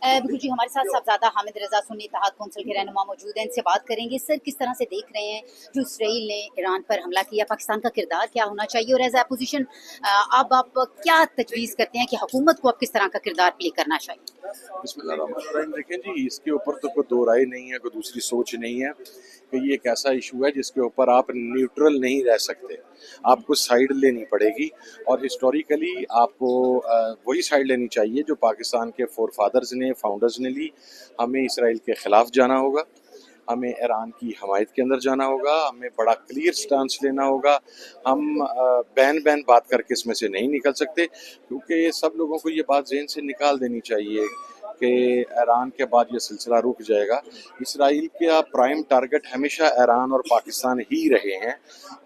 बिल्कुल जी, हमारे साथ साहबजादा हामिद रजा सुन्नी इत्तेहाद कौंसिल के रहनुमा मौजूद हैं, इनसे बात करेंगे। सर, किस तरह से देख रहे हैं जो इसराइल ने ईरान पर हमला किया, पाकिस्तान का किरदार क्या होना चाहिए, और एज अपोजिशन अब आप क्या तजवीज़ करते हैं कि हुकूमत को अब किस तरह का किरदार प्ले करना चाहिए? बिस्मिल्लाहिर्रहमानिर्रहीम। देखें जी, इसके ऊपर तो कोई दो राय नहीं है, कोई दूसरी सोच नहीं है कि ये एक ऐसा इशू है जिसके ऊपर आप न्यूट्रल नहीं रह सकते, आपको साइड लेनी पड़ेगी। और हिस्टोरिकली आपको वही साइड लेनी चाहिए जो पाकिस्तान के फोर फादर्स ने, फाउंडर्स ने ली। हमें इसराइल के ख़िलाफ़ जाना होगा, हमें ईरान की हमायत के अंदर जाना होगा, हमें बड़ा क्लियर स्टांस लेना होगा। हम बैन बात करके इसमें से नहीं निकल सकते, क्योंकि सब लोगों को ये बात ज़हन से निकाल देनी चाहिए कि ईरान के बाद ये सिलसिला रुक जाएगा। इसराइल का प्राइम टारगेट हमेशा ईरान और पाकिस्तान ही रहे हैं,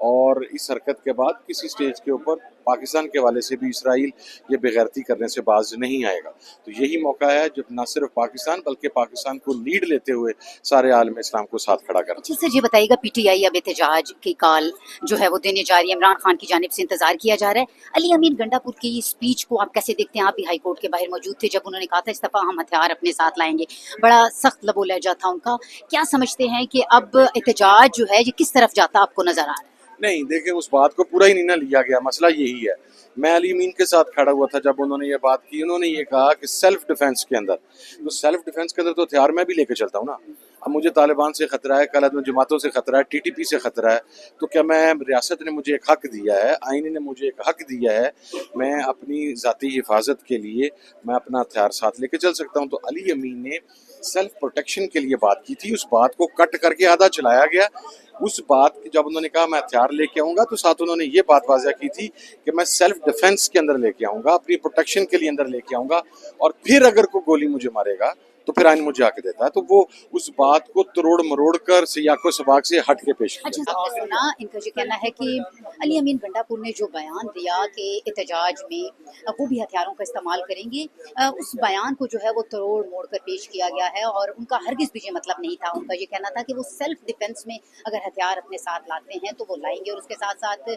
और इस हरकत के बाद किसी स्टेज के ऊपर पाकिस्तान के वाले से भी इसराइल ये बेगैरती करने से बाज नहीं आएगा। तो यही मौका है जब न सिर्फ पाकिस्तान बल्कि पाकिस्तान को लीड लेते हुए सारे आलम इस्लाम को साथ खड़ा करना। अच्छा सर, ये बताइएगा, PTI अब एहतजाज की कॉल जो है वो देने जा रही है, इमरान खान की जानिब से इंतजार किया जा रहा है। अली अमीन गंडापुर की स्पीच को आप कैसे देखते हैं? आप भी हाई कोर्ट के बाहर मौजूद थे जब उन्होंने कहा था इस दफ़ा हम हथियार अपने साथ लाएंगे, बड़ा सख्त लबो लहजा था उनका। क्या समझते हैं कि अब एहतजाज जो है ये किस तरफ जाता आपको नजर आ रहा है? नहीं, देखिए, उस बात को पूरा ही नहीं ना लिया गया। मसला यही है, मैं अली अमीन के साथ खड़ा हुआ था जब उन्होंने ये बात की। उन्होंने ये कहा कि सेल्फ डिफेंस के अंदर, तो सेल्फ डिफेंस के अंदर तो हथियार मैं भी लेके चलता हूँ ना। अब मुझे तालिबान से खतरा है, कल जमातों से खतरा है, TTP से खतरा है, तो क्या मैं, रियासत ने मुझे एक हक दिया है, आईन ने मुझे एक हक दिया है, मैं अपनी ज़ाती हिफाजत के लिए मैं अपना हथियार साथ लेके चल सकता हूँ। तो अली अमीन ने सेल्फ प्रोटेक्शन के लिए बात की थी, उस बात को कट करके आधा चलाया गया। उस बात की जब उन्होंने कहा मैं हथियार लेके आऊँगा, तो साथ उन्होंने ये बात वाज़ह की थी कि मैं सेल्फ डिफेंस के अंदर लेके आऊँगा, अपनी प्रोटेक्शन के लिए अंदर लेके आऊँगा, और फिर अगर कोई गोली मुझे मारेगा तो फिर आइन मुझे आके देता है। तो वो उस बात को तरोड़ मरोड़ कर सियाको सबाक से हट के पेश किया। अच्छा, आपने सुना इनका ये कहना है कि अली अमीन गंडापुर ने जो बयान दिया कि एहतजाज में वो भी हथियारों का इस्तेमाल करेंगे, उस बयान को जो है वो तोड़ मोड़ कर पेश किया गया है, और उनका हरगिज़ भी ये मतलब नहीं था। उनका ये कहना था कि वो सेल्फ डिफेंस में अगर हथियार अपने साथ लाते हैं तो वो लाएंगे, और उसके साथ साथ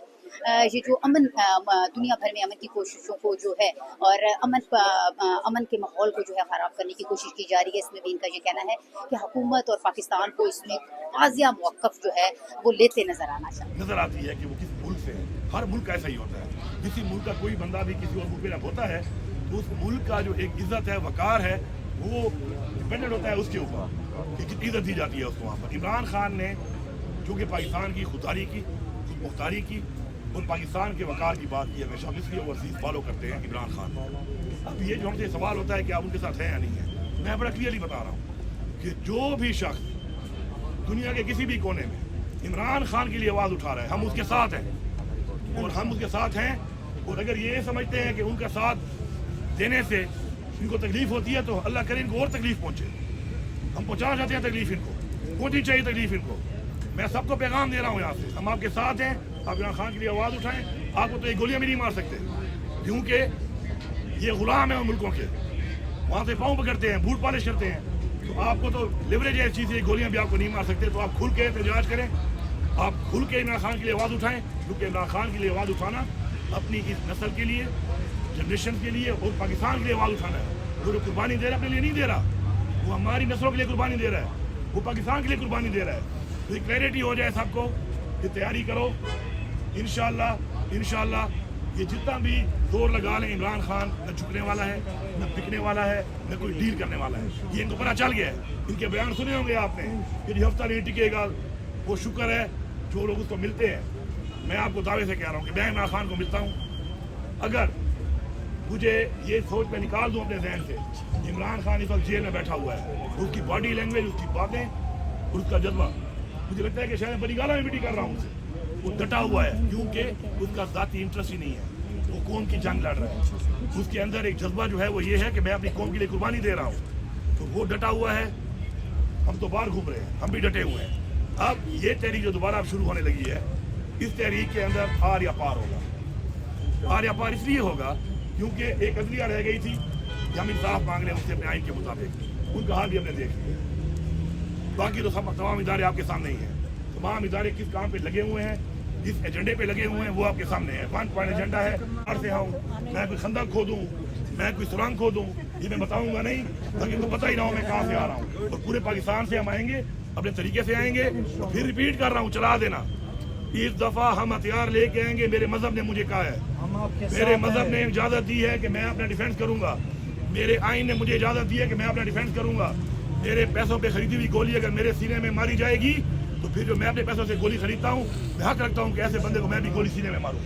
ये जो दुनिया भर में अमन की कोशिशों को जो है, और अमन के माहौल को जो है ख़राब करने की कोशिश की जा रही है, इसमें भी इनका ये कहना है कि हुकूमत और पाकिस्तान को इसमें वाज़िया मौक़िफ़ जो है वो लेते नजर आती है कि वो किस मुल्क से है। हर मुल्क ऐसा ही होता है, किसी मुल्क का कोई बंदा भी किसी और मुल्क में होता है तो उस मुल्क का जो एक इज्जत है, वकार है, वो डिपेंडेंट होता है उसके ऊपर कि कितनी इज्जत दी जाती है उसको वहाँ पर। इमरान खान ने जो कि पाकिस्तान की खुददारी की, खुद मुख्तारी की और पाकिस्तान के वकार की बात की, हमेशा इसलिए ओवरसीज फॉलो करते हैं इमरान खान। अब ये जो हमसे सवाल होता है कि आप उनके साथ हैं या नहीं है, मैं बड़ा क्लियरली बता रहा हूँ कि जो भी शख्स दुनिया के किसी भी कोने में इमरान खान के लिए आवाज़ उठा रहा है, हम उसके साथ हैं, और हम उसके साथ हैं। और अगर ये समझते हैं कि उनका साथ देने से इनको तकलीफ होती है, तो अल्लाह करे इनको और तकलीफ पहुँचे। हम पहुँचाना चाहते हैं तकलीफ, इनको पहुँचनी चाहिए तकलीफ इनको। मैं सबको पैगाम दे रहा हूँ यहाँ से, हम आपके साथ हैं, आप इमरान खान के लिए आवाज़ उठाएं। आपको तो एक गोलियाँ भी नहीं मार सकते, क्योंकि ये गुलाम है उन मुल्कों के, वहाँ से पाँव पकड़ते हैं, बूट पॉलिश करते हैं। तो आपको तो लिवरेज है इस चीज़ से, गोलियाँ भी आपको नहीं मार सकते। तो आप खुल के एहतजाज करें, आप खुल के इमरान खान के लिए आवाज़ उठाएं, क्योंकि इमरान खान के लिए आवाज़ उठाना अपनी इस नस्ल के लिए, जनरेशन के लिए और पाकिस्तान के लिए आवाज़ उठाना है। वो जो कुर्बानी दे रहा है अपने लिए नहीं दे रहा, वो हमारी नस्लों के लिए कुर्बानी दे रहा है, वो पाकिस्तान के लिए कुर्बानी दे रहा है। तो ये क्लैरिटी हो जाए सबको कि तैयारी करो। इंशाल्लाह ये जितना भी जोर लगा लें, इमरान खान न झुकने वाला है, न बिकने वाला है, न कोई डील करने वाला है। ये इनको पता चल गया है। इनके बयान सुने होंगे आपने कि हफ्ता नहीं टिकेगा, वो शुक्र है जो लोग उसको मिलते हैं। मैं आपको दावे से कह रहा हूँ कि मैं इमरान खान को मिलता हूँ। अगर मुझे ये सोच में निकाल दूँ अपने जहन से, इमरान खान इस वक्त जेल में बैठा हुआ है, उसकी बॉडी लैंग्वेज, उसकी बातें, उसका जज्बा, मुझे लगता है कि शायद बड़ी गाला में मीटिंग कर रहा हूँ उसे। वो डटा हुआ है, क्योंकि उसका ज़ाती इंटरेस्ट ही नहीं है, वो कौम की जंग लड़ रहा है। उसके अंदर एक जज्बा जो है वो ये है कि मैं अपनी कौम के लिए कुर्बानी दे रहा हूँ, तो वो डटा हुआ है। हम तो बाहर घूम रहे हैं, हम भी डटे हुए हैं। अब ये तहरीक जो दोबारा शुरू होने लगी है, इस तहरीक के अंदर आर या पार होगा। आर या पार इसलिए होगा क्योंकि एक अदलिया रह गई थी कि हम इंसाफ मांग रहे हैं उससे अपने आइन के मुताबिक, उनका हाल भी हमने देख लिया। बाकी तो सब तमाम इदारे आपके सामने ही हैं। तमाम इदारे किस काम पे लगे हुए हैं, जिस एजेंडे पे लगे हुए हैं, वो आपके सामने है। 1 पॉइंट एजेंडा है, और से मैं कोई खंदक खोदूं, मैं कोई सुरंग खोदूं, ये मैं बताऊंगा नहीं, ताकि इनको पता ही ना हो मैं कहाँ से आ रहा हूँ। और पूरे पाकिस्तान से हम आएंगे, अपने तरीके से आएंगे। और फिर रिपीट कर रहा हूँ, चला देना, इस दफा हम हथियार लेके आएंगे। मेरे मजहब ने मुझे कहा है, मेरे मजहब ने इजाजत दी है कि मैं अपना डिफेंस करूंगा। मेरे आइन ने मुझे इजाजत दी है कि मैं अपना डिफेंस करूंगा। मेरे पैसों पे खरीदी हुई गोली अगर मेरे सीने में मारी जाएगी तो फिर जो मैं अपने पैसों से गोली खरीदता हूँ, मैं हक रखता हूँ कि ऐसे बंदे को मैं भी गोली सीने में मारूं।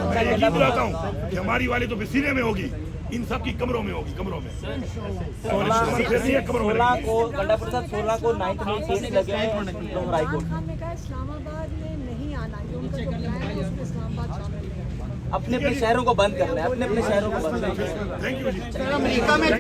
मैं यकीन दिलाता हूँ कि हमारी वाली तो फिर सीने में होगी, इन सब की कमरों में होगी, कमरों में। 16 को गंडापुर साहब 16 को 9th में केस लगे हैं हाई कोर्ट। खान ने कहा इस्लामाबाद में नहीं आना, जो उनका जो प्लान है उसमें इस्लामाबाद शामिल है। अपने अपने शहरों को बंद करना है, अपने अपने शहरों को बंद करना है। Thank you ji.